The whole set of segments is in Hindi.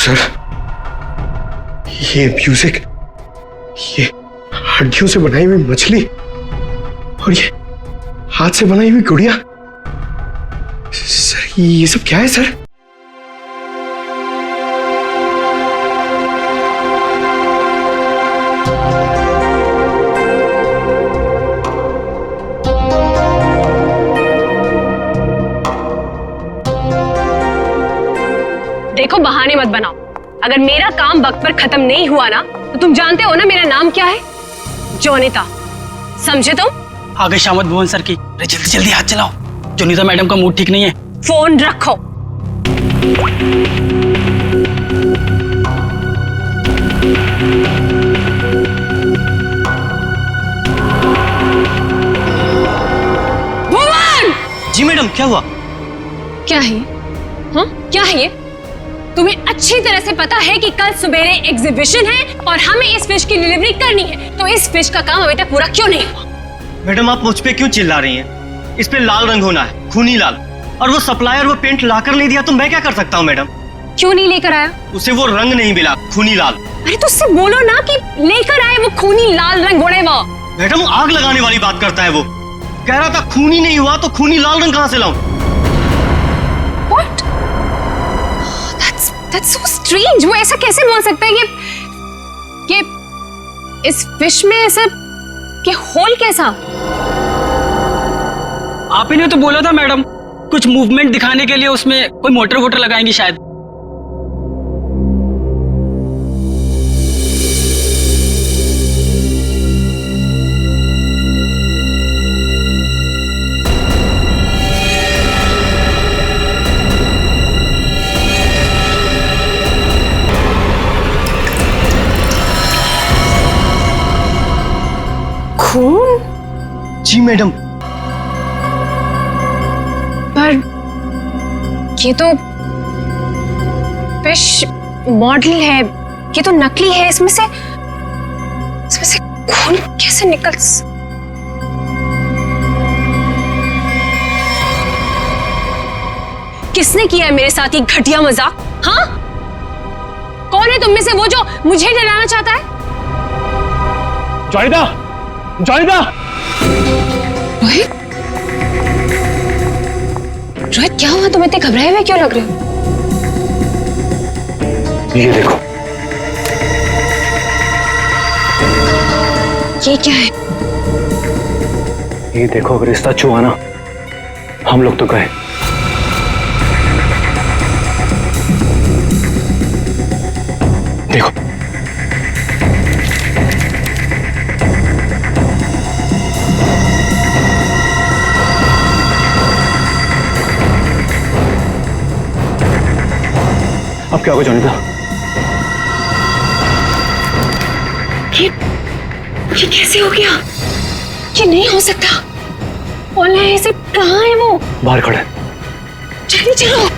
सर, ये म्यूजिक, ये हड्डियों से बनाई हुई मछली और ये हाथ से बनाई हुई गुड़िया, सर ये सब क्या है सर? देखो बहाने मत बनाओ। अगर मेरा काम वक्त पर खत्म नहीं हुआ ना तो तुम जानते हो ना मेरा नाम क्या है? जोनिता, समझे तुम? आ गए शामत भुवन सर की। अरे जल्दी जल्दी हाथ चलाओ, जोनिता मैडम का मूड ठीक नहीं है। फोन रखो। भुवन! जी मैडम, क्या हुआ? क्या है? हाँ क्या है ये? तुम्हें अच्छी तरह से पता है कि कल सवेरे एग्जीबिशन है और हमें इस फिश की डिलीवरी करनी है, तो इस फिश का काम अभी तक पूरा क्यों नहीं हुआ? मैडम आप मुझ पे क्यों चिल्ला रही हैं? इस पे लाल रंग होना है, खूनी लाल। और वो सप्लायर वो पेंट लाकर नहीं दिया तो मैं क्या कर सकता हूँ मैडम? क्यों नहीं लेकर आया? उसे वो रंग नहीं मिला, खूनी लाल। अरे तो उससे बोलो ना कि लेकर आए वो खूनी लाल रंग। बोले वो मैडम आग लगाने वाली बात करता है वो। कह रहा था खूनी नहीं हुआ तो खूनी लाल रंग कहाँ से लाऊं? What? That's so strange. वो ऐसा कैसे बोल सकता है कि इस फिश में ऐसा कि होल कैसा? आप ही ने तो बोला था मैडम, कुछ मूवमेंट दिखाने के लिए उसमें कोई मोटर वोटर लगाएंगी शायद। खून? जी मैडम। पर ये तो फिश मॉडल है, ये तो नकली है। इसमें से खून कैसे निकल? किसने किया है मेरे साथ ये घटिया मजाक? हाँ, कौन है तुम में से वो जो मुझे डराना चाहता है? जोनिता, जोनिता! रोहित, रोहित क्या हुआ? तुम इतने घबराए हुए क्यों लग रहे हो? ये देखो, ये क्या है? ये देखो, अगर रिश्ता छुआ ना हम लोग तो गए। देखो अब क्या होगा जोनिता? ये कैसे हो गया? ये नहीं हो सकता। ओला ऐसे कहाँ है वो? बाहर खड़ा है। जल्दी चलो।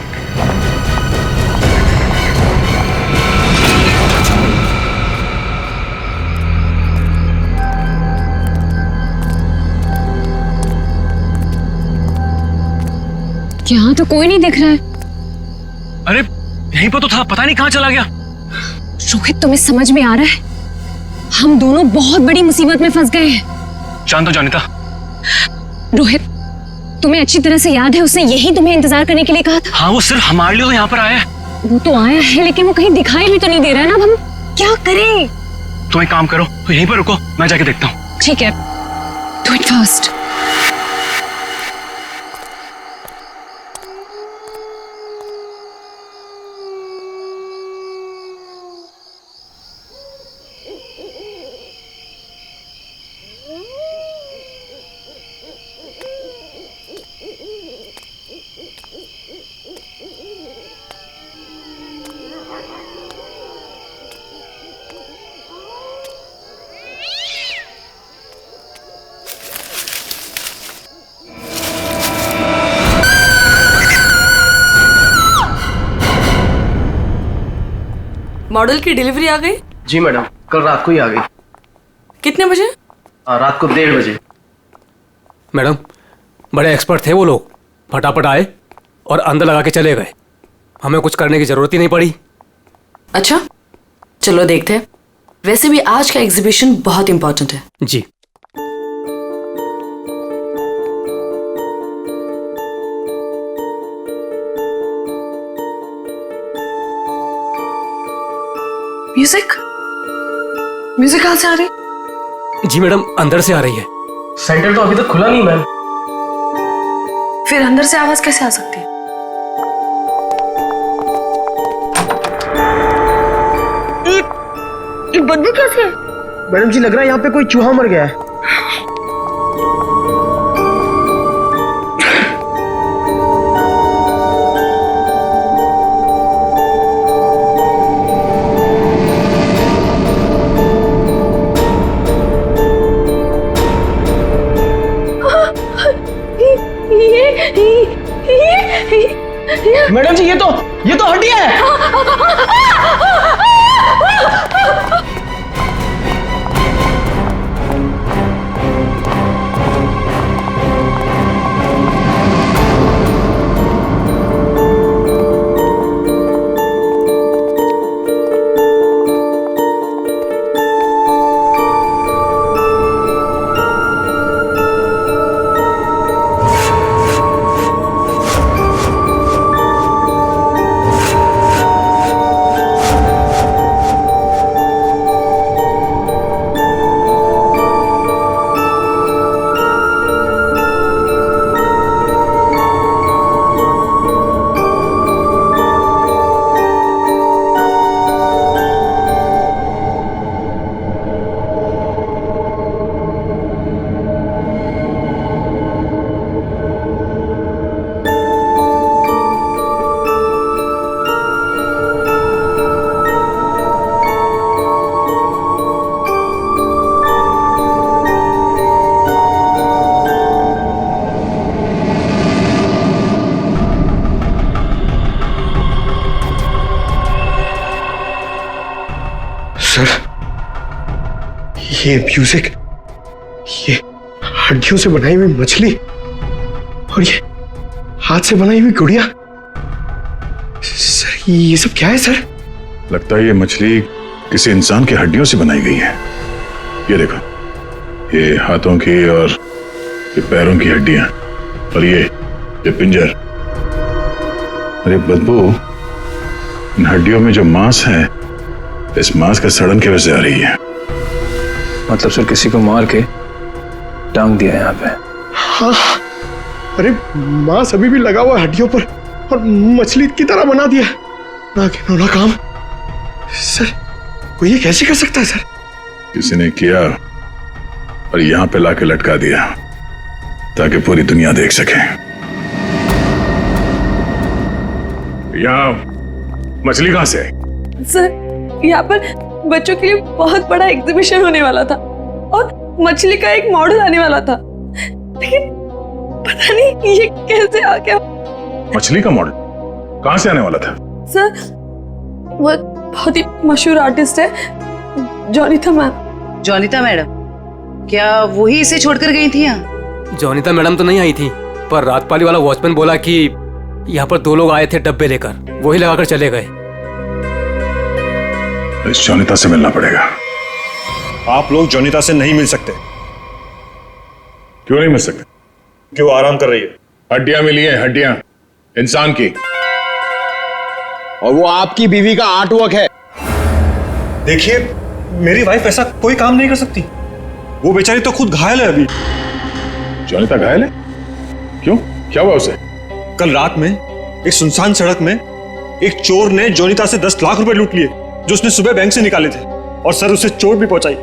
यहाँ तो कोई नहीं दिख रहा है। अरे यहीं पर तो था, पता नहीं कहाँ चला गया। रोहित तुम्हें समझ में आ रहा है? हम दोनों बहुत बड़ी मुसीबत में फंस गए हैं। शांत हो जोनिता। रोहित, तुम्हें अच्छी तरह से याद है उसने यही तुम्हें इंतजार करने के लिए कहा था? हाँ, वो सिर्फ हमारे लिए तो यहाँ पर आया है। वो तो आया है लेकिन वो कहीं दिखाई भी तो नहीं दे रहा है ना। अब हम क्या करें? तुम एक काम करो, तो यहीं पर रुको, मैं जाके देखता हूँ। ठीक है, डू इट फर्स्ट। मॉडल की डिलीवरी आ गई? जी मैडम, कल रात को ही आ गई। कितने बजे? रात को 1:30 बजे। मैडम, बड़े एक्सपर्ट थे वो लोग, फटाफट आए और अंदर लगा के चले गए। हमें कुछ करने की जरूरत ही नहीं पड़ी। अच्छा, चलो देखते हैं। वैसे भी आज का एग्जीबिशन बहुत इंपॉर्टेंट है। जी। म्यूजिक म्यूजिक कहाँ से आ रही? जी मैडम, अंदर से आ रही है। सेंटर तो अभी तक खुला नहीं मैम। फिर अंदर से आवाज कैसे आ सकती है? ये बदबू कैसे? मैडम जी, लग रहा है यहाँ पे कोई चूहा मर गया है। मैडम जी, ये तो हड्डियां है। सर, ये म्यूजिक, ये हड्डियों से बनाई हुई मछली और ये हाथ से बनाई हुई गुड़िया, सर ये सब क्या है सर? लगता है ये मछली किसी इंसान की हड्डियों से बनाई गई है। ये देखो, ये हाथों की और ये पैरों की हड्डियां और ये पिंजर। अरे बदबू, इन हड्डियों में जो मांस है, इस मांस का सड़न की वजह से आ रही है। मतलब सर किसी को मार के टांग दिया यहाँ पे। हाँ, अरे मांस अभी भी लगा हुआ है हड्डियों पर और मछली की तरह बना दिया। ना घिनौना काम सर, कोई ये कैसे कर सकता है सर? किसी ने किया और यहां पे लाके लटका दिया ताकि पूरी दुनिया देख सके। यहां मछली कहां से आई? सर, यहाँ पर बच्चों के लिए बहुत बड़ा एग्जीबिशन होने वाला था और मछली का एक मॉडल आने वाला था, लेकिन पता नहीं ये कैसे आ गया। मछली का मॉडल कहां से आने वाला था? सर, वो बहुत ही मशहूर आर्टिस्ट है, जोनिता मैम। जोनिता मैडम, क्या वही इसे छोड़कर गई थी यहाँ? जोनिता मैडम तो नहीं आई थी, पर रातपाली वाला वॉचमैन बोला कि यहाँ पर 2 लोग आए थे डब्बे लेकर, वही लगाकर चले गए। इस जोनिता से मिलना पड़ेगा। आप लोग जोनिता से नहीं मिल सकते। क्यों नहीं मिल सकते? क्यों? आराम कर रही है। हड्डियां मिली हैं, हड्डियां इंसान की, और वो आपकी बीवी का आर्टवर्क है। देखिए, मेरी वाइफ ऐसा कोई काम नहीं कर सकती। वो बेचारी तो खुद घायल है अभी। जोनिता घायल है? क्यों, क्या हुआ उसे? कल रात में एक सुनसान सड़क में एक चोर ने जोनिता से 10 लाख रुपए लूट लिए जो उसने सुबह बैंक से निकाले थे, और सर उसे चोट भी पहुंचाई।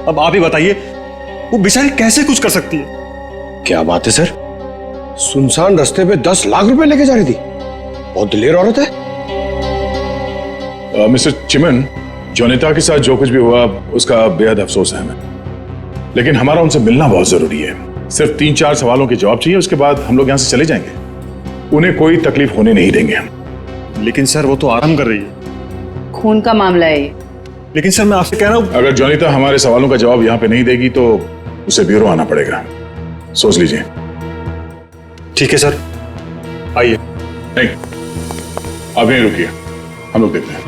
अब आप ही बताइए, वो बेचारी कैसे कुछ कर सकती है? क्या बात है सर, सुनसान रास्ते पे 10 लाख रुपए लेके जा रही थी। बहुत दिलेर औरत है। मिस्टर चिमन, जोनिता के साथ जो कुछ भी हुआ उसका बेहद अफसोस है हमें, लेकिन हमारा उनसे मिलना बहुत जरूरी है। सिर्फ 3-4 सवालों के जवाब चाहिए, उसके बाद हम लोग यहाँ से चले जाएंगे। उन्हें कोई तकलीफ होने नहीं देंगे हम। लेकिन सर, वो तो आराम कर रही है। खून का मामला है ये। लेकिन सर, मैं आपसे कह रहा हूँ, अगर जोनिता हमारे सवालों का जवाब यहाँ पे नहीं देगी तो उसे ब्यूरो आना पड़ेगा। सोच लीजिए। ठीक है सर, आइए। नहीं, आप यहीं रुकिए, हम लोग देखते हैं।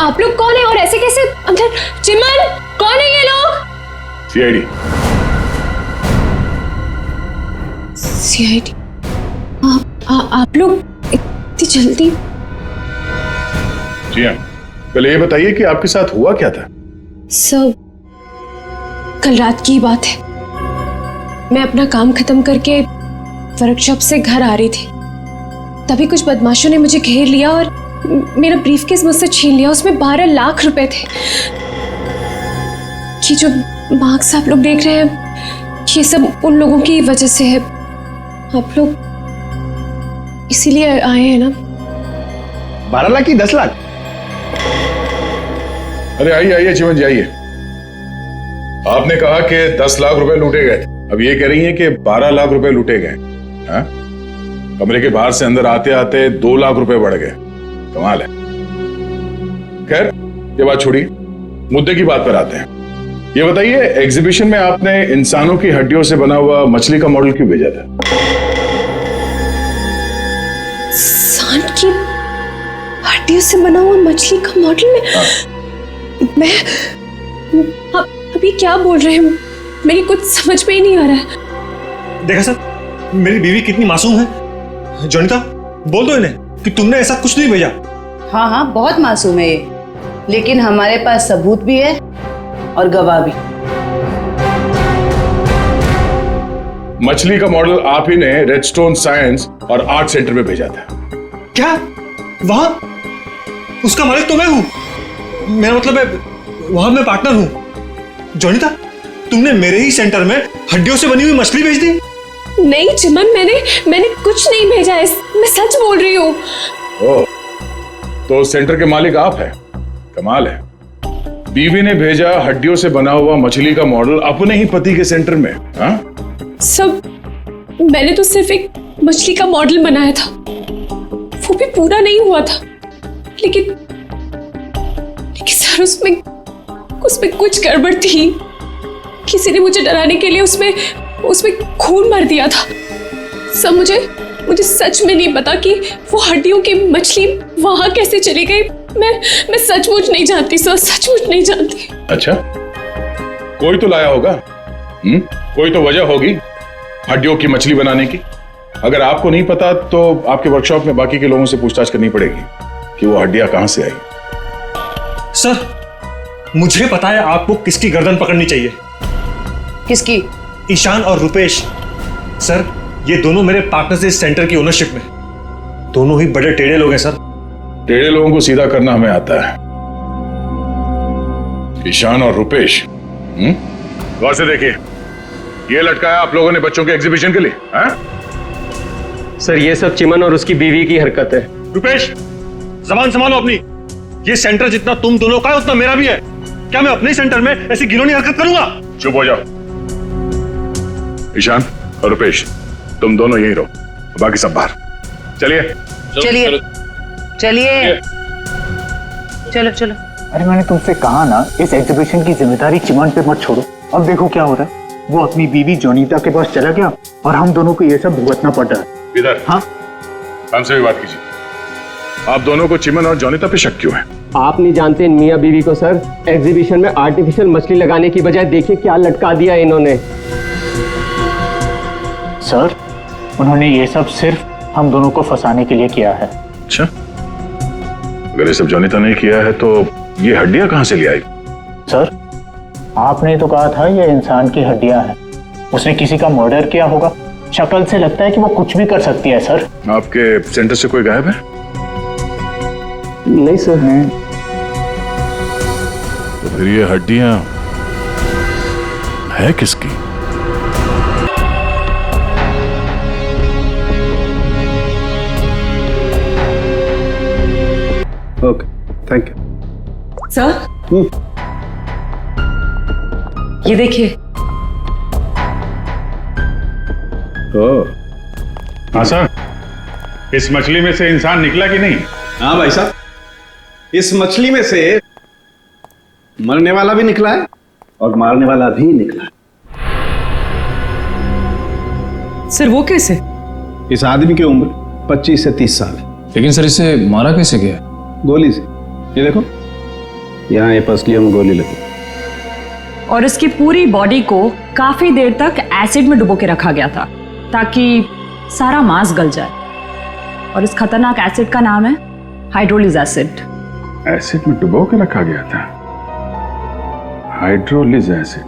आप लोग कौन है और ऐसे कैसे अंदर? चिमन, कौन है ये लोग? सीआईडी। सीआईडी? आप लोग इतनी जल्दी? जी हाँ, पहले ये बताइए कि आपके साथ हुआ क्या था? सर, कल रात की बात है। मैं अपना काम खत्म करके वर्कशॉप से घर आ रही थी, तभी कुछ बदमाशों ने मुझे घेर लिया और मेरा ब्रीफकेस मुझसे छीन लिया। उसमें 12 लाख रुपए थे। ये जो मार्क्स आप लोग देख रहे हैं, ये सब उन लोगों की वजह से है। आप लोग इसीलिए आए हैं ना? 12 लाख की 10 लाख? अरे आइए आइए चिमन जी आइए। आपने कहा कि 10 लाख रुपए लूटे गए, अब ये कह रही हैं कि 12 लाख रुपए लूटे गए। हाँ? कमरे के बाहर से अंदर आते आते 2 लाख रुपए बढ़ गए। कमाल है। खैर ये बात छोड़िए, मुद्दे की बात पर आते हैं। ये बताइए, एग्जीबिशन में आपने इंसानों की हड्डियों से बना हुआ मछली का मॉडल क्यों भेजा था? इंसान की हड्डियों से बना हुआ मछली का मॉडल में? मैं अब ये क्या बोल रहे हैं? मेरी कुछ समझ में ही नहीं आ रहा है। देखा सर, मेरी बीवी कितनी मासूम है। जोनिता, बोल दो इन्हें कि तुमने ऐसा कुछ नहीं भेजा। हाँ हाँ, बहुत मासूम है ये, लेकिन हमारे पास सबूत भी है और गवाह भी। मछली का मॉडल आप ही ने रेडस्टोन साइंस और आर्ट सेंटर में भेजा था। क्या? वहां उसका मालिक तो मैं हूं। मेरा मतलब है, वहां मैं पार्टनर हूं। जोनिता, तुमने मेरे ही सेंटर में हड्डियों से बनी हुई मछली भेज दी? नहीं चिमन, मैंने कुछ नहीं भेजा है। मैं सच बोल रही हूँ। ओह, तो सेंटर के मालिक आप हैं। कमाल है। बीवी ने भेजा हड्डियों से बना हुआ मछली का मॉडल अपने ही पति के सेंटर में। हाँ? सब मैंने तो सिर्फ एक मछली का मॉडल बनाया था, वो भी पूरा नहीं हुआ था। लेकिन सर, उसमें कुछ गड़बड़ थी। किसी ने मुझे डराने के लिए उसमें खून भर दिया था। सब मुझे सच में नहीं पता कि वो हड्डियों की मछली वहां कैसे चली गई। मैं सचमुच नहीं जानती सर, सचमुच नहीं जानती। अच्छा, कोई तो लाया होगा। कोई तो वजह होगी हड्डियों की मछली बनाने की। अगर आपको नहीं पता तो आपके वर्कशॉप में बाकी के लोगों से पूछताछ करनी पड़ेगी कि वो हड्डियां कहां से आई। सर, मुझे पता है आपको किसकी गर्दन पकड़नी चाहिए। किसकी? ईशान और रुपेश। सर, ये दोनों मेरे पार्टनर्स इस सेंटर की ओनरशिप में। दोनों ही बड़े टेढ़े लोग हैं सर। टेढ़े लोगों को सीधा करना हमें आता है। ईशान और रुपेश, गौर से देखिए, ये लटकाया आप लोगों ने बच्चों के एग्जीबिशन के लिए। हाँ? सर, ये सब चिमन और उसकी बीवी की हरकत है। रुपेश, जबान संभालो अपनी। ये सेंटर जितना तुम दोनों का है उतना मेरा भी है। क्या मैं अपने सेंटर में ऐसी घिनौनी हरकत करूंगा? चुप हो जाओ। ईशान और रुपेश, तुम दोनों यहीं रहो, बाकी सब बाहर। चलिए चलिए चलिए, चलो चलो। अरे मैंने तुमसे कहा ना, इस एग्जीबिशन की जिम्मेदारी चिमन पे मत छोड़ो। अब देखो क्या हो रहा है। वो अपनी बीवी जोनीता के पास चला गया और हम दोनों को ये सब भुगतना पड़ रहा है। इधर। हाँ, हमसे भी बात कीजिए। आप दोनों को चिमन और जोनीता पे शक क्यों है? आप नहीं जानते मियाँ बीवी को सर। एग्जीबिशन में आर्टिफिशियल मछली लगाने की बजाय देखिए क्या लटका दिया इन्होंने। सर, उन्होंने ये सब सिर्फ हम दोनों को फंसाने के लिए किया है। अच्छा, अगर ये सब जोनीता ने किया है तो ये हड्डियां कहां से ले आई? सर, आपने तो कहा था ये इंसान की हड्डियां हैं। उसने किसी का मर्डर किया होगा। शक्ल से लगता है कि वो कुछ भी कर सकती है। सर, आपके सेंटर से कोई गायब है? नहीं सर। तो फिर ये हड्डियां है किसकी? Okay, thank you sir. ये देखिए। हाँ सर, इस मछली में से इंसान निकला कि नहीं? हाँ भाई साहब, इस मछली में से मरने वाला भी निकला है और मारने वाला भी निकला है। सर, वो कैसे? इस आदमी की उम्र 25 से 30 साल है। लेकिन सर इसे मारा कैसे गया? गोली से। ये देखो, यहाँ ये पसलियों में गोली लगी। और इसकी पूरी बॉडी को काफी देर तक एसिड में डुबो के रखा गया था ताकि सारा मांस गल जाए। और इस खतरनाक एसिड का नाम है हाइड्रोलिज एसिड। एसिड में डुबो के रखा गया था? हाइड्रोलिज एसिड?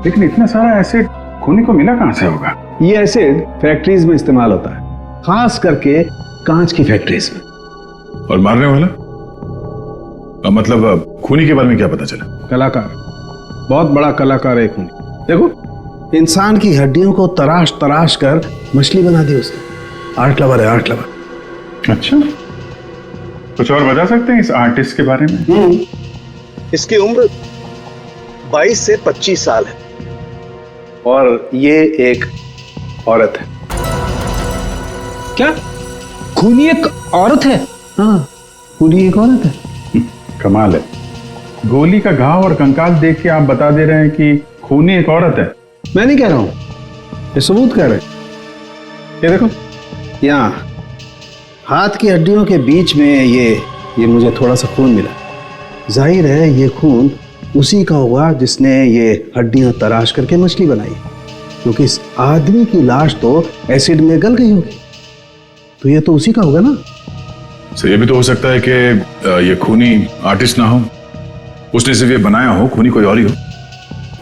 लेकिन इतना सारा एसिड खूनी को मिला कहां से होगा? ये एसिड फैक्ट्रीज में इस्तेमाल होता है, खास करके कांच की फैक्ट्रीज में। और मारने वाला? मतलब खूनी के बारे में क्या पता चला? कलाकार, बहुत बड़ा कलाकार है खूनी। देखो, इंसान की हड्डियों को तराश तराश कर मछली बना दी उसने। आर्ट लवर है, आर्ट लवर। अच्छा, कुछ और बता सकते हैं इस आर्टिस्ट के बारे में? इसकी उम्र 22 से 25 साल है और ये एक औरत है। क्या खूनी एक औरत है? हाँ, खूनी एक औरत है। कमाल है, गोली का घाव और कंकाल देख के आप बता दे रहे हैं कि खूनी एक औरत है। मैं नहीं कह रहा हूं, ये सबूत कह रहे हैं। ये देखो, यहाँ हाथ की हड्डियों के बीच में ये मुझे थोड़ा सा खून मिला। जाहिर है ये खून उसी का होगा जिसने ये हड्डियां तराश करके मछली बनाई, क्योंकि इस आदमी की लाश तो एसिड में गल गई होगी, तो ये तो उसी का होगा ना। तो ये भी तो हो सकता है कि ये खूनी आर्टिस्ट ना हो, उसने सिर्फ ये बनाया हो, खूनी कोई और ही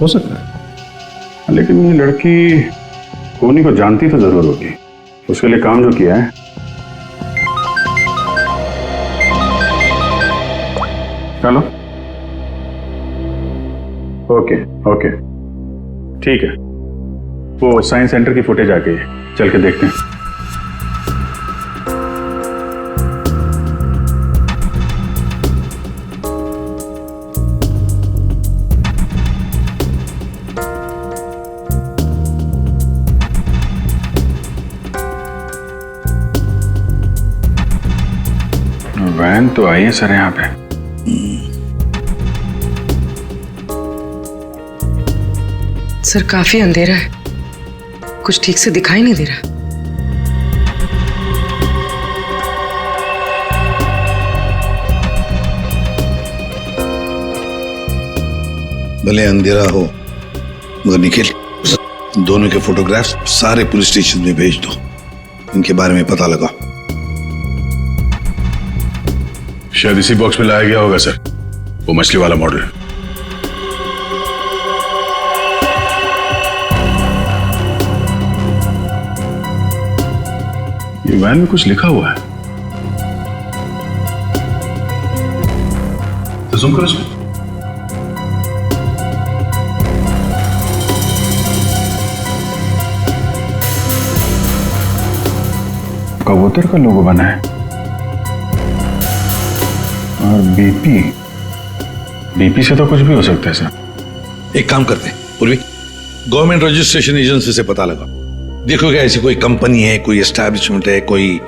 हो सकता है। लेकिन ये लड़की खूनी को जानती तो जरूर होगी, उसके लिए काम जो किया है। चलो, ओके ओके, ठीक है, वो साइंस सेंटर की फुटेज आ गई है, चल के देखते हैं। वैन तो आई है सर यहाँ पे। सर काफी अंधेरा है, कुछ ठीक से दिखाई नहीं दे रहा। भले अंधेरा हो मगर निखिल, दोनों के फोटोग्राफ्स सारे पुलिस स्टेशन में भेज दो, इनके बारे में पता लगा। शायद इसी बॉक्स में लाया गया होगा सर, वो मछली वाला मॉडल। ये वैन में कुछ लिखा हुआ है, तो जूम करो इसमें। कबूतर का लोगो बना है और बीपी से तो कुछ भी हो सकता है सर। एक काम करते हैं पूर्वी, गवर्नमेंट रजिस्ट्रेशन एजेंसी से पता लगा, देखो क्या ऐसी कोई कंपनी है, कोई एस्टैब्लिशमेंट है, कोई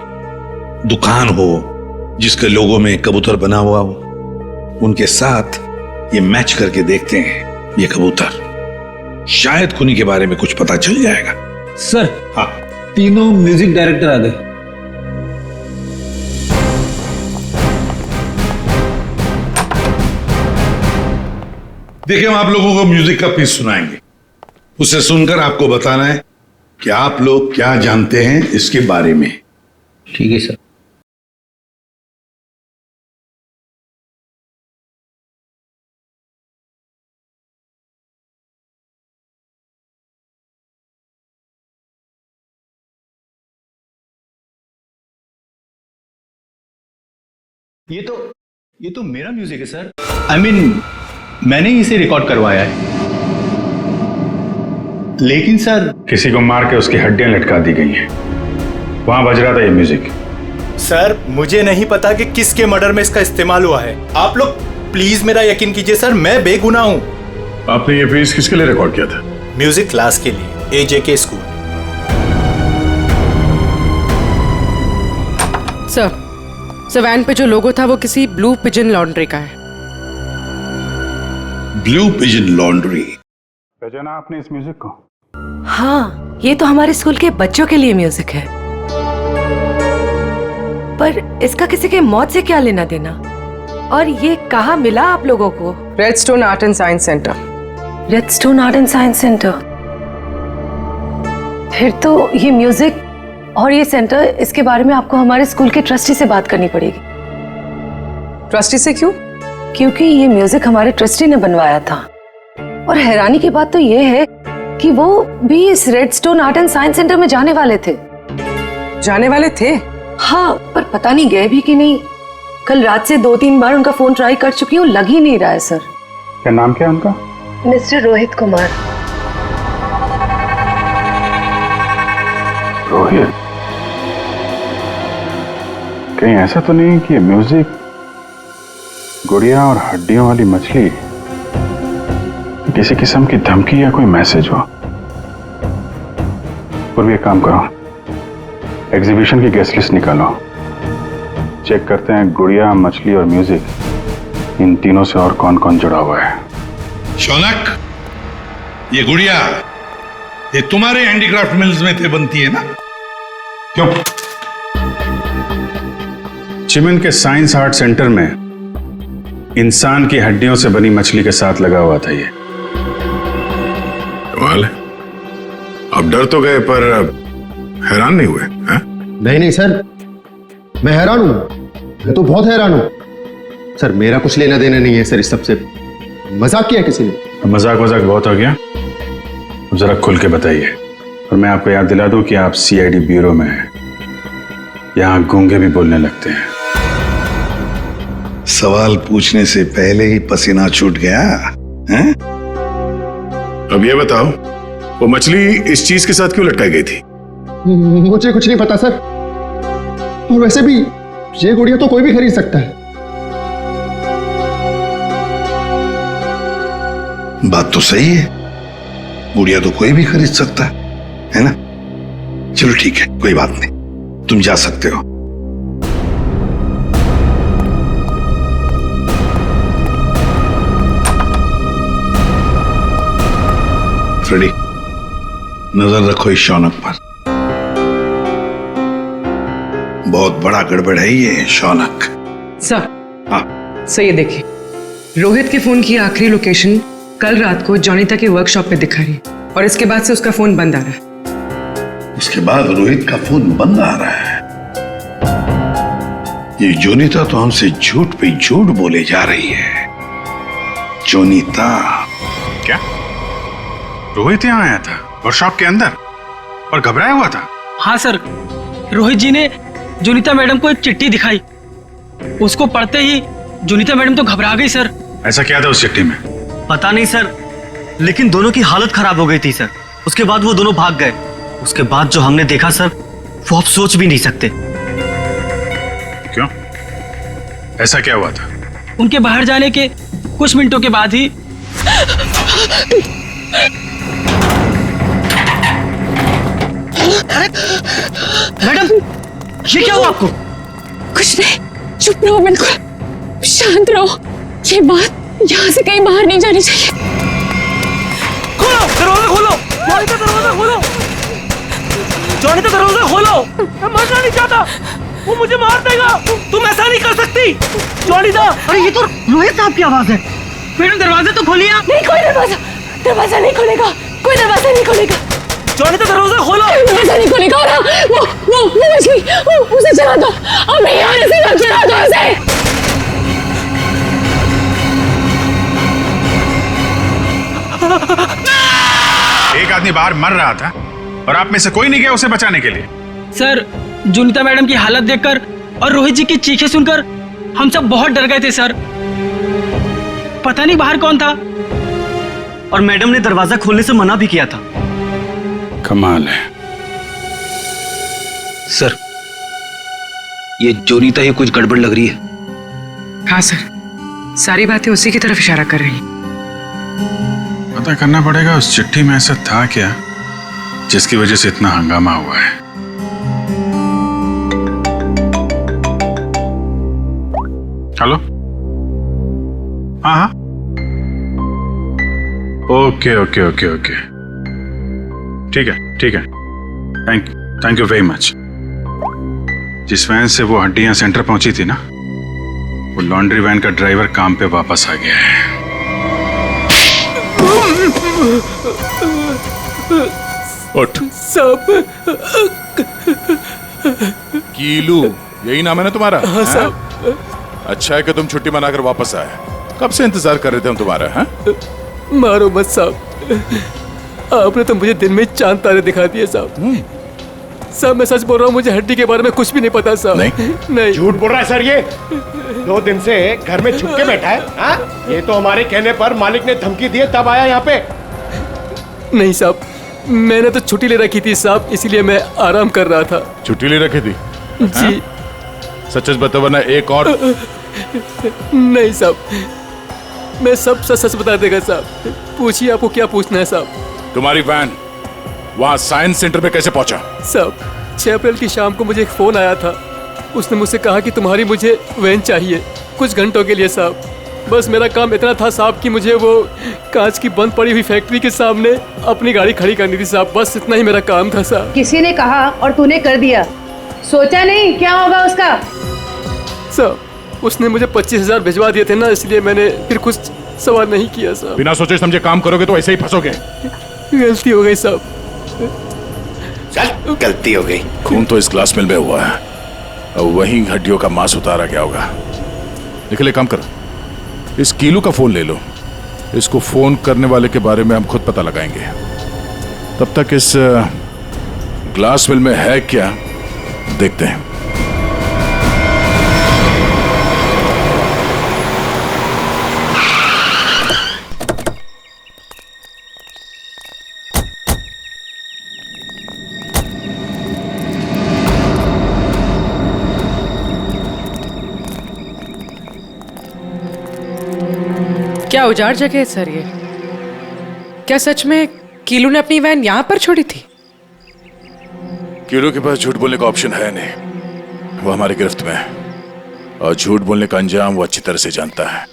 दुकान हो जिसके लोगो में कबूतर बना हुआ हो, उनके साथ ये मैच करके देखते हैं ये कबूतर, शायद खूनी के बारे में कुछ पता चल जाएगा। सर हाँ, तीनों म्यूजिक डायरेक्टर आ गए। देखिए, हम आप लोगों को म्यूजिक का पीस सुनाएंगे, उसे सुनकर आपको बताना है कि आप लोग क्या जानते हैं इसके बारे में। ठीक है सर। ये तो मेरा म्यूजिक है सर। I mean, मैंने इसे रिकॉर्ड करवाया है। लेकिन सर, किसी को मार के उसकी हड्डियां लटका दी गई हैं, वहां बज रहा था ये म्यूजिक। सर मुझे नहीं पता कि किसके मर्डर में इसका इस्तेमाल हुआ है। आप लोग प्लीज मेरा यकीन कीजिए सर, मैं बेगुनाह हूं। आपने ये पीस किसके लिए रिकॉर्ड किया था? म्यूजिक क्लास के लिए, AJK स्कूल। सर वैन पे जो लोगो था वो किसी ब्लू पिजन लॉन्ड्री का है। ब्लू पिजन लॉन्ड्री, पहचाना आपने इस म्यूजिक को? हाँ, ये तो हमारे स्कूल के बच्चों के लिए म्यूजिक है। पर इसका किसी के मौत से क्या लेना देना? और ये कहाँ मिला आप लोगों को? Redstone art and science centre. Redstone art and science centre. फिर तो ये म्यूजिक और ये सेंटर, इसके बारे में आपको हमारे स्कूल के ट्रस्टी से बात करनी पड़ेगी। ट्रस्टी से क्यों? क्योंकि ये म्यूजिक हमारे ट्रस्टी ने बनवाया था। और हैरानी की बात तो ये है कि वो भी इस redstone art and science centre में जाने वाले थे। जाने वाले थे? हाँ, पर पता नहीं गए भी कि नहीं। कल रात से 2-3 बार उनका फोन ट्राई कर चुकी हूँ, लग ही नहीं रहा है सर। क्या नाम क्या है उनका? मिस्टर रोहित कुमार। रोहित? कहीं ऐसा तो नहीं कि म्यूजिक, गुड़िया और हड्डियों वाली मछली किसी किस्म की धमकी या कोई मैसेज हो? और भी एक काम करो, एग्जीबिशन की गेस्ट लिस्ट निकालो, चेक करते हैं गुड़िया, मछली और म्यूजिक, इन तीनों से और कौन कौन जुड़ा हुआ है। शौनक, ये गुड़िया ये तुम्हारे हैंडीक्राफ्ट मिल्स में थे बनती है ना? क्यों? चिमन के साइंस आर्ट सेंटर में इंसान की हड्डियों से बनी मछली के साथ लगा हुआ था ये। कमाल है। अब डर तो गए पर हैरान नहीं हुए? नहीं नहीं सर, मैं हैरान हूं, मैं तो बहुत हैरान हूं सर। मेरा कुछ लेना देना नहीं है सर इस सबसे। मजाक किया किसी ने। मजाक बहुत हो गया, अब जरा खुल के बताइए। और मैं आपको याद दिला दूं कि आप सीआईडी ब्यूरो में हैं, यहां गूंगे भी बोलने लगते हैं। सवाल पूछने से पहले ही पसीना छूट गया हैं? अब ये बताओ, वो मछली इस चीज के साथ क्यों लटकाई गई थी? मुझे कुछ नहीं पता सर, और वैसे भी ये गुड़िया तो कोई भी खरीद सकता है। बात तो सही है, गुड़िया तो कोई भी खरीद सकता है ना? चलो ठीक है, कोई बात नहीं, तुम जा सकते हो। फ्रेडी, नजर रखो इस शौनक पर। बहुत बड़ा गड़बड़ है ये शौनक। सर, हाँ सर ये देखिए, रोहित के फोन की आखिरी लोकेशन कल रात को जॉनिता के वर्कशॉप पे दिखा रही है, और इसके बाद से उसका फोन बंद आ रहा है। उसके बाद रोहित का फोन बंद आ रहा है? ये जोनीता तो हमसे झूठ पे झूठ बोले जा रही है। जोनीता? क्या रोहित यहाँ आया था वर्कशॉप के अंदर और घबराया हुआ था? हाँ सर, रोहित जी ने जोनीता मैडम को एक चिट्ठी दिखाई, उसको पढ़ते ही जोनीता मैडम तो घबरा गई सर। ऐसा क्या था उस चिट्ठी में? पता नहीं सर, लेकिन दोनों की हालत खराब हो गई थी सर। उसके बाद वो दोनों भाग गए। उसके बाद जो हमने देखा सर, वो आप सोच भी नहीं सकते। क्यों? ऐसा क्या हुआ था? उनके बाहर जाने के कुछ मिनटों के बाद ही मैडम, ये क्या हुआ आपको? कुछ नहीं, चुप रहो, बिल्कुल शांत रहो। ये बात यहाँ से कहीं बाहर नहीं जानी चाहिए। खोलो दरवाजा, खोलो जॉनी, दरवाजा खोलो जॉनी, दरवाजा खोलो। मैं मरना नहीं चाहता, वो मुझे मार देगा। तुम ऐसा नहीं कर सकती जॉनी। अरे ये तो रोहित साहब की आवाज है। मैडम दरवाजा तो खोलिए आप। नहीं, कोई दरवाजा नहीं खुलेगा, कोई दरवाजा नहीं खुलेगा। जॉनी तो दरवाजा खोलो। दरवाजा नहीं खुलेगा। और वो मछली, उसे चला दो, और मैं यहाँ से चला दो उसे। एक आदमी बाहर मर रहा था और आप में से कोई नहीं गया उसे बचाने के लिए? सर, जोनीता मैडम की हालत देखकर और रोहित जी की चीखें सुनकर हम सब बहुत डर गए थे सर। पता नहीं बाहर कौन था, और मैडम ने दरवाजा खोलने से मना भी किया था। कमाल है सर, ये जोनीता ही कुछ गड़बड़ लग रही है। हाँ सर, सारी बातें उसी की तरफ इशारा कर रही हैं। पता करना पड़ेगा उस चिट्ठी में ऐसा था क्या जिसकी वजह से इतना हंगामा हुआ है। हेलो? हाँ, ओके ओके ओके ओके, ठीक है, थैंक यू वेरी मच। जिस वैन से वो हड्डियां सेंटर पहुंची थी ना, वो लॉन्ड्री वैन का ड्राइवर काम पे वापस आ गया है। उठ। सब कीलू, यही नाम है ना तुम्हारा? हाँ साहब। अच्छा है कि तुम छुट्टी मनाकर वापस आए। कब से इंतजार कर रहे थे हम तुम्हारा? हाँ? मारो मत साहब, आपने तो मुझे दिन में चांद तारे दिखा दिए साहब। साहब मैं सच बोल रहा हूँ, मुझे हड्डी के बारे में कुछ भी नहीं पता साहब। नहीं झूठ बोल रहा है सर ये। 2 दिन से घर में छुप के बैठा है। हाँ? ये तो हमारे कहने पर मालिक ने धमकी दी है तब आया यहाँ पे। नहीं साहब, मैंने तो छुट्टी ले रखी थी साहब, इसलिए मैं आराम कर रहा था। छुट्टी ले रखी थी? जी। सच बता वरना एक और। नहीं साहब, मैं सब सच बता देगा साहब। पूछिए आपको क्या पूछना है साहब। तुम्हारी वैन वहाँ साइंस सेंटर में कैसे पहुंचा? साहब 6 अप्रैल की शाम को मुझे एक फोन आया था। उसने मुझसे कहा कि तुम्हारी मुझे वैन चाहिए कुछ घंटों के लिए साहब। बस मेरा काम इतना था साहब कि मुझे वो कांच की बंद पड़ी हुई फैक्ट्री के सामने अपनी गाड़ी खड़ी करनी थी साहब। बस इतना ही मेरा काम था साहब। किसी ने कहा और तूने कर दिया, सोचा नहीं क्या होगा उसका? साहब उसने मुझे 25,000 भिजवा दिए थे ना, इसलिए मैंने फिर कुछ सवाल नहीं किया साहब। बिना सोचे समझे काम करोगे तो ऐसे ही फंसोगे। गलती हो गई साहब। चल, गलती हो गई। खून तो इस ग्लास मिल में हुआ है और वहीं हड्डियों का मांस उतारा गया होगा। निकले, काम करो, इस कीलू का फोन ले लो। इसको फोन करने वाले के बारे में हम खुद पता लगाएंगे। तब तक इस ग्लास मिल में है क्या देखते हैं। क्या उजाड़ जगह है सर ये? क्या सच में कीलू ने अपनी वैन यहाँ पर छोड़ी थी? कीलू के पास झूठ बोलने का ऑप्शन है नहीं। वो हमारी गिरफ्त में है और झूठ बोलने का अंजाम वो अच्छी तरह से जानता है।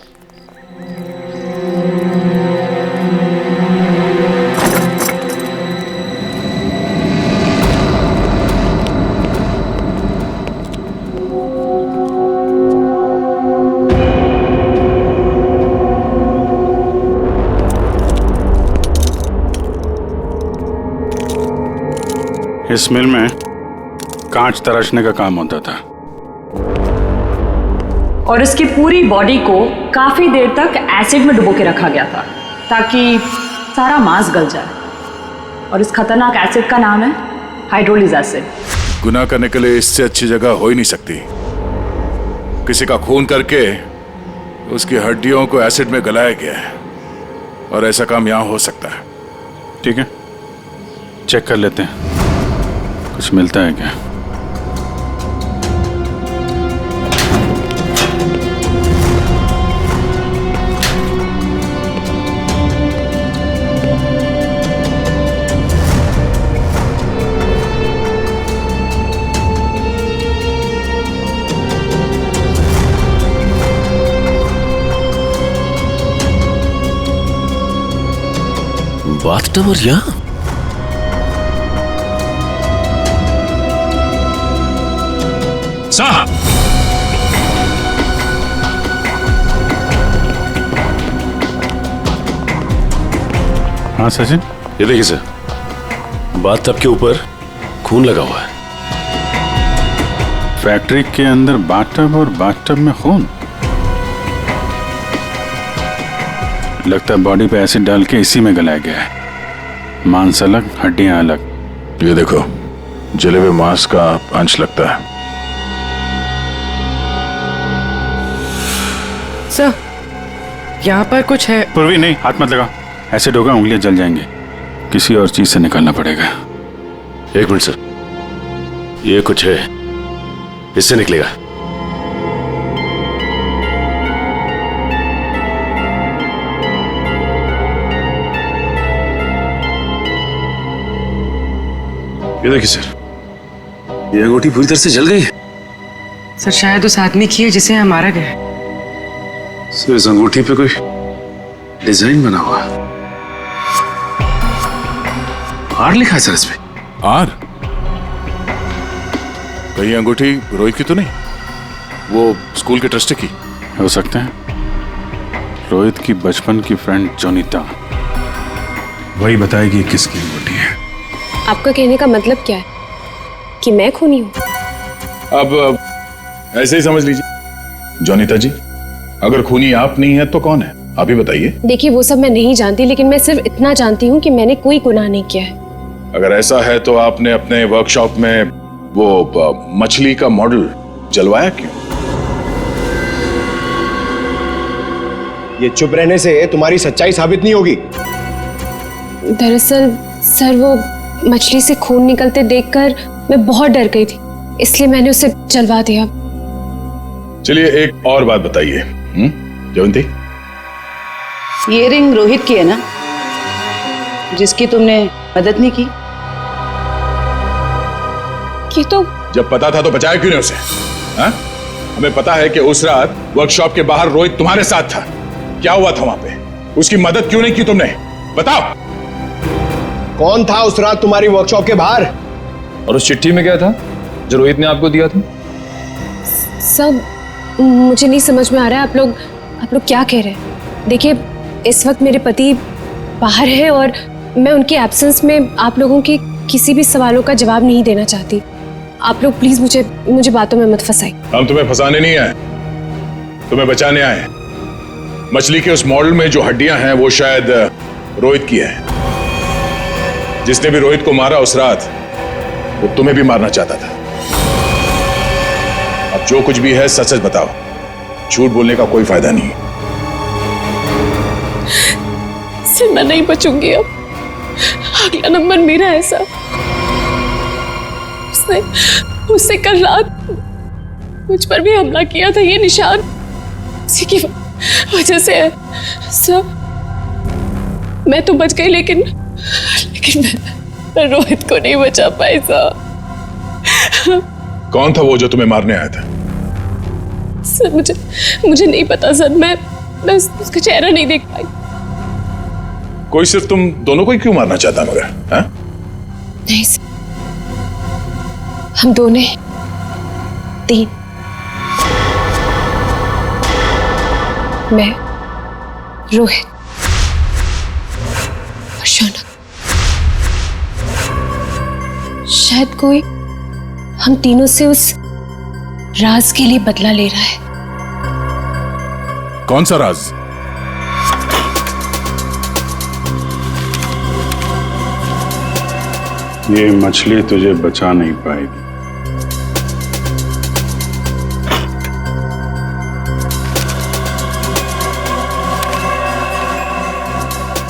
इस मिल में कांच तराशने का काम होता था और इसकी पूरी बॉडी को काफी देर तक एसिड में डुबो के रखा गया था ताकि सारा मांस गल जाए। और इस खतरनाक एसिड का नाम है हाइड्रोलिक एसिड। गुनाह करने के लिए इससे अच्छी जगह हो ही नहीं सकती। किसी का खून करके उसकी हड्डियों को एसिड में गलाया गया है और ऐसा काम यहां हो सकता है। ठीक है, चेक कर लेते हैं कुछ मिलता है क्या। बाथटब और यहाँ साहब, हाँ सचिन, ये देखिए सर, बाथटब के ऊपर खून लगा हुआ है। फैक्ट्री के अंदर बाथटब और बाथटब में खून। लगता है बॉडी पे एसिड डाल के इसी में गलाया गया है। मांस अलग, हड्डियां अलग। ये देखो, जले हुए मांस का अंश लगता है। सर यहाँ पर कुछ है। पूर्वी नहीं, हाथ मत लगा, एसिड होगा, उंगलियां जल जाएंगे। किसी और चीज से निकालना पड़ेगा। एक मिनट सर, ये कुछ है, इससे निकलेगा। ये देखिए सर, ये अंगूठी पूरी तरह से जल गई है। सर शायद उस आदमी की है जिसे यहाँ मारा गया है। सर इस अंगूठी पे कोई डिजाइन बना हुआ है। आर लिखा है सर इसमें। आर? कहीं अंगूठी रोहित की तो नहीं? वो स्कूल के ट्रस्टी की? हो सकते हैं रोहित की बचपन की फ्रेंड जोनीता, वही बताएगी किसकी बेटी है। आपका कहने का मतलब क्या है कि मैं खूनी हूँ? अब ऐसे ही समझ लीजिए। जोनीता जी, अगर खूनी आप नहीं है तो कौन है, आप ही बताइए। देखिए वो सब मैं नहीं जानती, लेकिन मैं सिर्फ इतना जानती हूँ कि मैंने कोई गुनाह नहीं किया है। अगर ऐसा है तो आपने अपने वर्कशॉप में वो मछली का मॉडल जलवाया क्यों? ये चुप रहने से तुम्हारी सच्चाई साबित नहीं होगी। दरअसल सर, वो मछली से खून निकलते देखकर मैं बहुत डर गई थी, इसलिए मैंने उसे जलवा दिया। चलिए एक और बात बताइए जयंती, ये रिंग रोहित की है ना, जिसकी तुमने मदद नहीं की? ये तो जब पता था तो बचाया क्यों नहीं उसे? हा? हमें पता है कि उस रात वर्कशॉप के बाहर रोहित तुम्हारे साथ था। क्या हुआ था वहां पे? उसकी मदद क्यों नहीं की तुमने? बताओ। कौन था उस रात तुम्हारी वर्कशॉप के बाहर? और उस चिट्ठी में क्या था जो रोहित ने आपको दिया था? सब मुझे नहीं समझ में आ रहा है। आप लोग क्या कह रहे हैं? देखिए इस वक्त मेरे पति बाहर है और मैं उनके एब्सेंस में आप लोगों के किसी भी सवालों का जवाब नहीं देना चाहती। आप लोग प्लीज मुझे बातों में मत फंसाइए। हम तुम्हें फंसाने नहीं आए, तुम्हें बचाने आए। मछली के उस मॉडल में जो हड्डियां हैं वो शायद रोहित की है। जिसने भी रोहित को मारा उस रात वो तुम्हें भी मारना चाहता था। अब जो कुछ भी है सच सच बताओ, झूठ बोलने का कोई फायदा नहीं। सर मैं नहीं बचूंगी अब, अगला नंबर मेरा है सर। उसने कल रात मुझ पर भी हमला किया था, ये निशान उसी की वजह से है सर। मैं तो बच गई लेकिन मैं रोहित को नहीं बचा पाई सर। कौन था वो जो तुम्हें मारने आया था? सर मुझे नहीं पता सर, मैं उसका चेहरा नहीं देख पाई। कोई सिर्फ तुम दोनों को ही क्यों मारना चाहता मगर? हा? नहीं सर, हम दोनों 3, मैं, रोहित और शौनक। शायद कोई हम तीनों से उस राज के लिए बदला ले रहा है। कौन सा राज? ये मछली तुझे बचा नहीं पाएगी।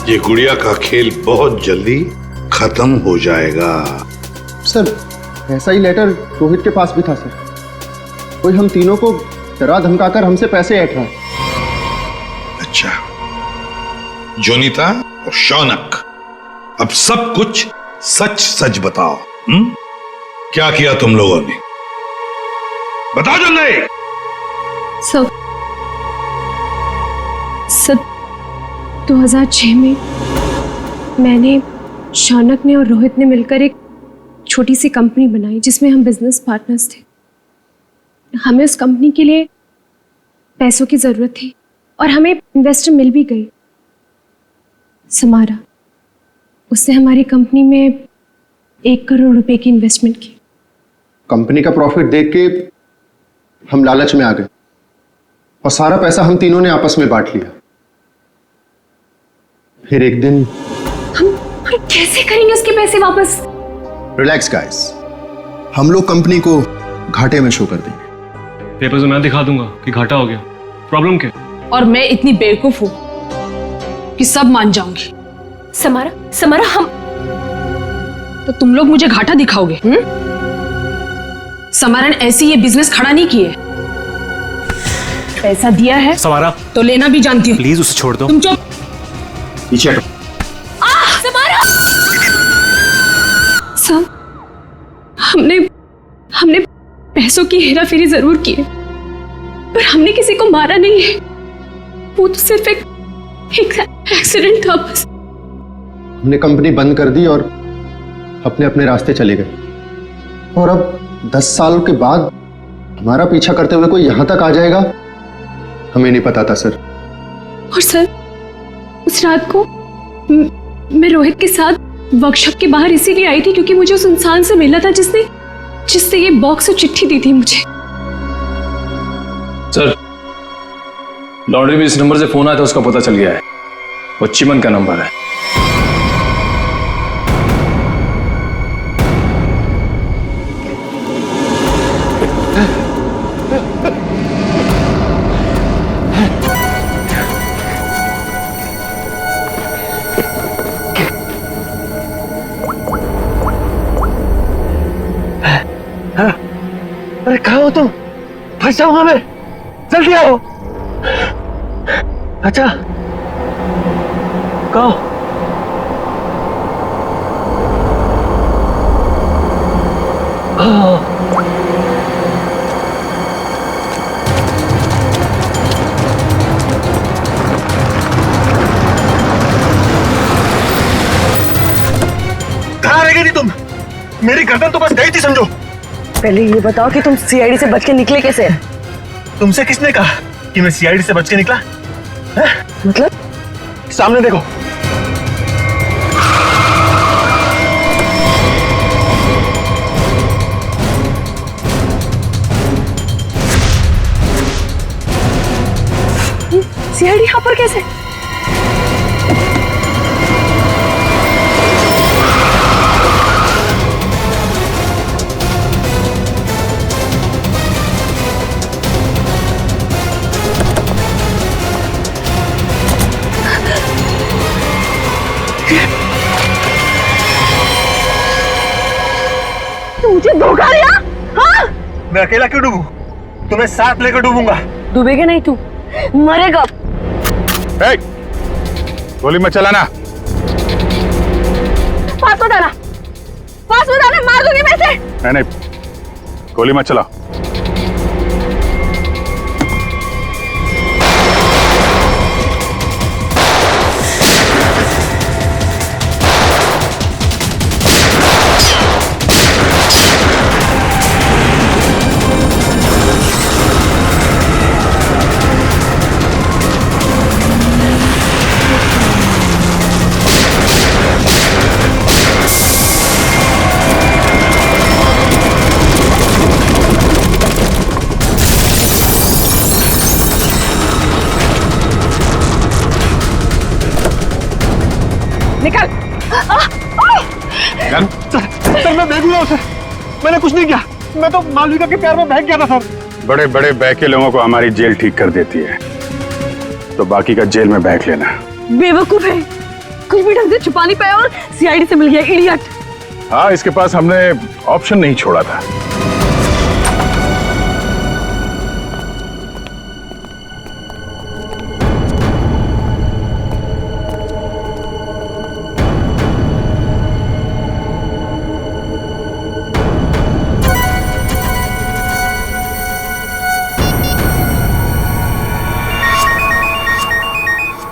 ये गुड़िया का खेल बहुत जल्दी खत्म हो जाएगा। सर ऐसा ही लेटर रोहित के पास भी था सर। कोई हम तीनों को डरा धमकाकर हमसे पैसे ऐंठ रहा है। अच्छा, जोनीता और शौनक, अब सब कुछ सच सच बताओ। क्या किया तुम लोगों ने? बताओ जल्दी। सब 2006 में मैंने, शौनक ने और रोहित ने मिलकर एक छोटी सी कंपनी बनाई जिसमें हम बिजनेस पार्टनर्स थे। हमें उस कंपनी के लिए पैसों की जरूरत थी और हमें इन्वेस्टर मिल भी गई, समारा। उसने हमारी कंपनी में 1 करोड़ रुपए की इन्वेस्टमेंट की। कंपनी का प्रॉफिट देख के हम लालच में आ गए और सारा पैसा हम तीनों ने आपस में बांट लिया। फिर एक दिन हम कैसे करेंगे उसके पैसे वापस? रिलैक्स गाइस, हम लोग कंपनी को घाटे में शो कर देंगे। पेपर से मैं दिखा दूंगा कि घाटा हो गया। प्रॉब्लम क्या? और मैं इतनी बेवकूफ हूं कि सब मान जाऊंगी। समारा हम तो तुम लोग मुझे घाटा दिखाओगे? समारा ने ऐसी ये बिजनेस खड़ा नहीं किए। पैसा दिया है समारा तो लेना भी जानती हूँ। प्लीज उसे छोड़ दो। तुम चुप। पीछे हटो। समारा सब हमने पैसों की हेराफेरी जरूर की है, पर हमने किसी को मारा नहीं है। वो तो सिर्फ एक एक्सीडेंट था बस। हमने कंपनी बंद कर दी और अपने अपने रास्ते चले गए। और अब 10 साल के बाद हमारा पीछा करते हुए कोई यहां तक आ जाएगा, हमें नहीं पता था सर। और सर, उस रात को मैं रोहित के साथ वर्कशॉप के बाहर इसीलिए आई थी क्योंकि मुझे उस इंसान से मिलना था जिसने ये बॉक्स और चिट्ठी दी थी मुझे। सर, लॉन्ड्री में इस नंबर से फोन आया था, उसका पता चल गया है। वो चिमन का नंबर है। अरे कहाँ हो तुम? फंस जाऊंगा मैं, जल्दी आओ। अच्छा, कहो। कहाँ रह गई थी तुम? मेरी गर्दन तो बस गई थी समझो। पहले ये बताओ कि तुम सीआईडी से बच के निकले कैसे? तुमसे किसने कहा कि मैं सीआईडी से बच के निकला? मतलब? सामने देखो। सीआईडी यहाँ पर कैसे? मुझे धोखा दिया? हाँ? मैं अकेला क्यों डूबूं? तुम्हें साथ लेकर डूबूंगा। डूबेगा नहीं तू, मरेगा। गोली मत चलाना। पास मत आना, मार दूंगी मैं इसे। नहीं, गोली मत चला। निकल। सर मैं बेगुनाह हूं सर, मैंने कुछ नहीं किया। मैं तो मालविका के प्यार में बहक गया था सर। बड़े बड़े बहके लोगों को हमारी जेल ठीक कर देती है, तो बाकी का जेल में बहक लेना। बेवकूफ है, कुछ भी ढंग से छुपा नहीं पाया और सीआईडी से मिल गया, इडियट। हाँ, इसके पास हमने ऑप्शन नहीं छोड़ा था।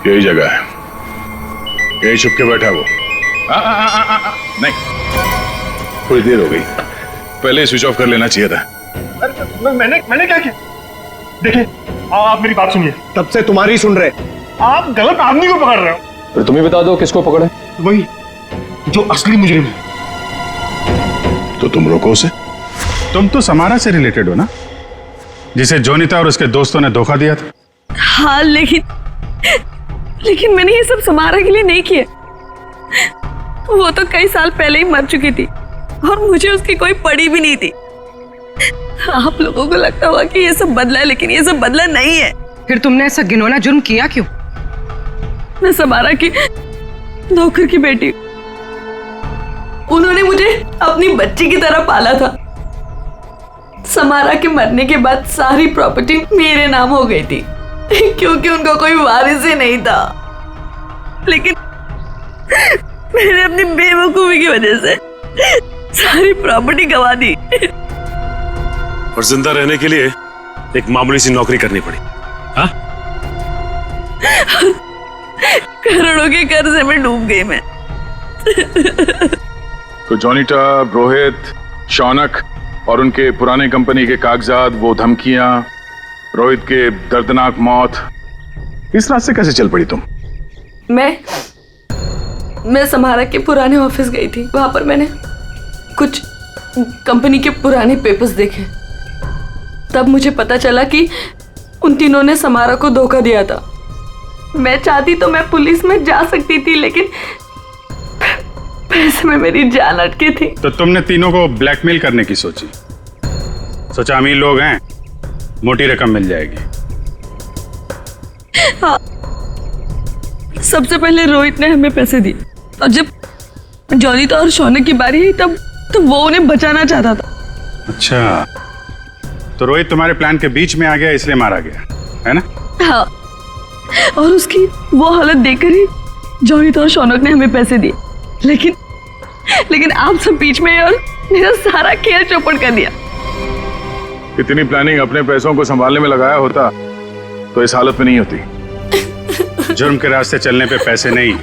यही जगह है, यही छुप के बैठा वो। नहीं, थोड़ी देर हो गई, पहले स्विच ऑफ कर लेना चाहिए था। मैंने क्या किया? देखिए, आप मेरी बात सुनिए। तब से तुम्हारी सुन रहे, आप गलत आदमी को पकड़ रहे हो। फिर तुम ही बता दो किसको पकड़े? वही जो असली मुजरिम है। तो तुम रोको उसे। तुम तो समारा से रिलेटेड हो ना, जिसे जोनिता और उसके दोस्तों ने धोखा दिया था। हाँ, लेकिन मैंने ये सब समारा के लिए नहीं किए। वो तो कई साल पहले ही मर चुकी थी और मुझे उसकी कोई पड़ी भी नहीं थी। आप लोगों को लगता होगा कि ये सब बदला है, लेकिन ये सब बदला नहीं है। फिर तुमने ऐसा घिनौना जुर्म किया क्यों? मैं समारा की नौकर की बेटी, उन्होंने मुझे अपनी बच्ची की तरह पाला था। समारा के मरने के बाद सारी प्रॉपर्टी मेरे नाम हो गई थी क्योंकि उनका कोई वारिस ही नहीं था। लेकिन मैंने अपनी बेवकूफी की वजह से सारी प्रॉपर्टी गंवा दी और जिंदा रहने के लिए एक मामूली सी नौकरी करनी पड़ी। हाँ? करोड़ों के कर्जे में डूब गई मैं। तो जोनिटा, रोहित, शौनक और उनके पुराने कंपनी के कागजात, वो धमकियां, रोहित की दर्दनाक मौत, इस रास्ते कैसे चल पड़ी तुम? मैं समारा के पुराने ऑफिस गई थी। वहां पर मैंने कुछ कंपनी के पुराने पेपर्स देखे। तब मुझे पता चला कि उन तीनों ने समारा को धोखा दिया था। मैं चाहती तो मैं पुलिस में जा सकती थी, लेकिन पैसे में मेरी जान अटकी थी। तो तुमने तीनों को ब्लैकमेल करने की सोची? सोचा अमीर लोग हैं, मोटी रकम मिल जाएगी। हाँ, सबसे पहले रोहित ने हमें पैसे दिए और जब जॉनिता और शौनक की बारी आई तब वो उन्हें बचाना चाहता था। अच्छा, तो रोहित तुम्हारे प्लान के बीच में आ गया, इसलिए मारा गया, है ना? हाँ, और उसकी वो हालत देखकर ही जॉनिता और शौनक ने हमें पैसे दिए। लेकिन आप सब बीच में और मेरा सारा खेल चौपट कर दिया। इतनी प्लानिंग अपने पैसों को संभालने में लगाया होता तो इस हालत में नहीं होती। जुर्म के रास्ते चलने पे पैसे नहीं,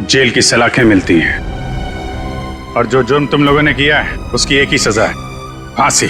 जेल की सलाखें मिलती हैं। और जो जुर्म तुम लोगों ने किया है उसकी एक ही सजा है, फांसी।